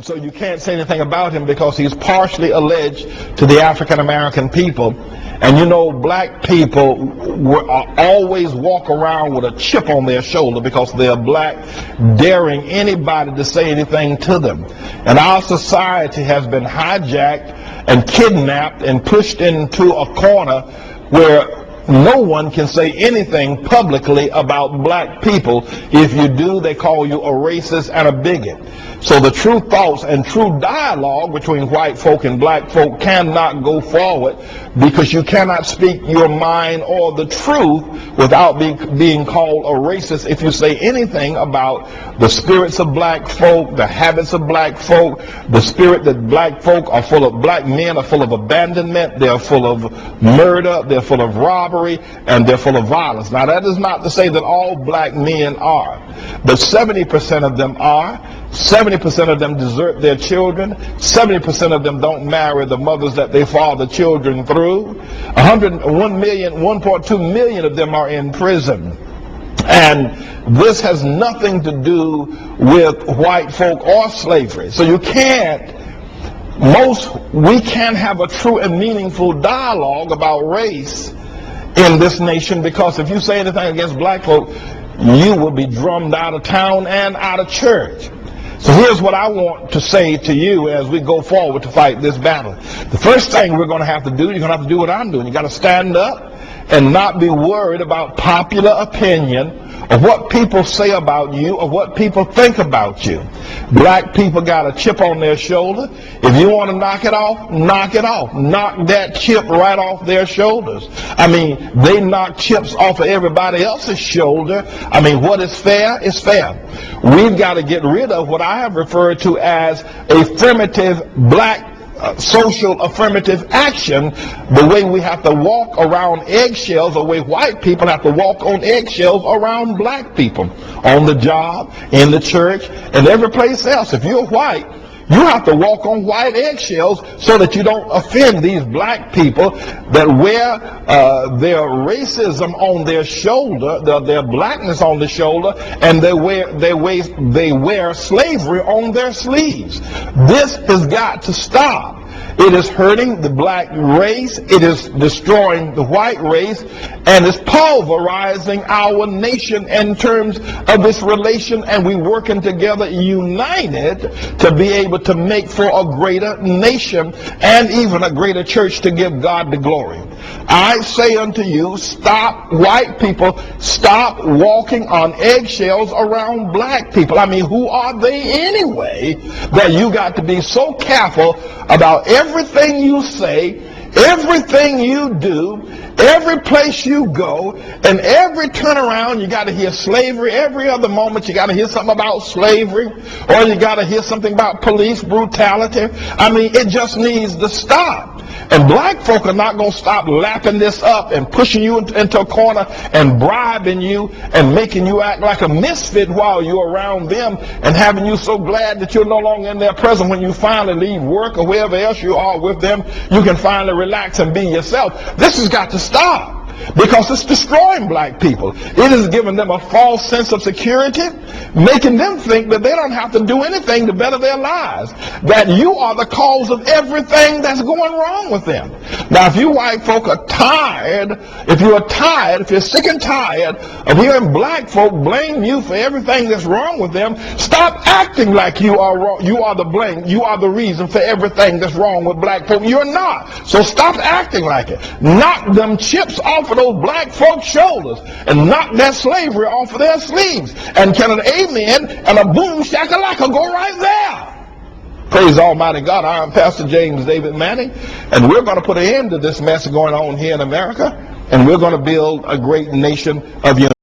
So you can't say anything about him because he's partially alleged to the African American people. And you know, black people always walk around with a chip on their shoulder because they're black, daring anybody to say anything to them. And our society has been hijacked and kidnapped and pushed into a corner where no one can say anything publicly about black people. If you do, they call you a racist and a bigot. So the true thoughts and true dialogue between white folk and black folk cannot go forward, because you cannot speak your mind or the truth without being called a racist if you say anything about the spirits of black folk, the habits of black folk, the spirit that black folk are full of. Black men are full of abandonment, they're full of murder, they're full of robbery, and they're full of violence. Now, that is not to say that all black men are, but 70% of them are. 70% of them desert their children. 70% of them don't marry the mothers that they father children through. 1.2 million of them are in prison. And this has nothing to do with white folk or slavery. So we can't have a true and meaningful dialogue about race in this nation, because if you say anything against black folk, you will be drummed out of town and out of church. So here's what I want to say to you as we go forward to fight this battle. The first thing we're going to have to do, you're going to have to do what I'm doing. You got to stand up and not be worried about popular opinion, of what people say about you, of what people think about you. Black people got a chip on their shoulder. If you want to knock it off, knock it off. Knock that chip right off their shoulders. I mean, they knock chips off of everybody else's shoulder. I mean, what is fair is fair. We've got to get rid of what I have referred to as affirmative black social affirmative action, the way we have to walk around eggshells, the way white people have to walk on eggshells around black people, on the job, in the church, and every place else. If you're white, you have to walk on white eggshells so that you don't offend these black people that wear their racism on their shoulder, their blackness on the shoulder, and they wear slavery on their sleeves. This has got to stop. It is hurting the black race, it is destroying the white race, and it's pulverizing our nation in terms of this relation, and we're working together united to be able to make for a greater nation and even a greater church to give God the glory. I say unto you, stop, white people, stop walking on eggshells around black people. I mean, who are they anyway that you got to be so careful about everything you say, everything you do, every place you go, and every turnaround you got to hear slavery. Every other moment you got to hear something about slavery, or you got to hear something about police brutality. I mean, it just needs to stop. And black folk are not going to stop lapping this up and pushing you into a corner and bribing you and making you act like a misfit while you're around them, and having you so glad that you're no longer in their presence. When you finally leave work or wherever else you are with them, you can finally relax and be yourself. This has got to stop, because it's destroying black people. It is giving them a false sense of security, making them think that they don't have to do anything to better their lives, that you are the cause of everything that's going wrong with them. Now, if you white folk are tired, if you're sick and tired of hearing black folk blame you for everything that's wrong with them, stop acting like you are wrong. You are the blame. You are the reason for everything that's wrong with black folk. You're not. So stop acting like it. Knock them chips off of those black folks' shoulders and knock that slavery off of their sleeves. And can an amen and a boom shakalaka go right there? Praise Almighty God. I'm Pastor James David Manning, and we're going to put an end to this mess going on here in America, and we're going to build a great nation of unity.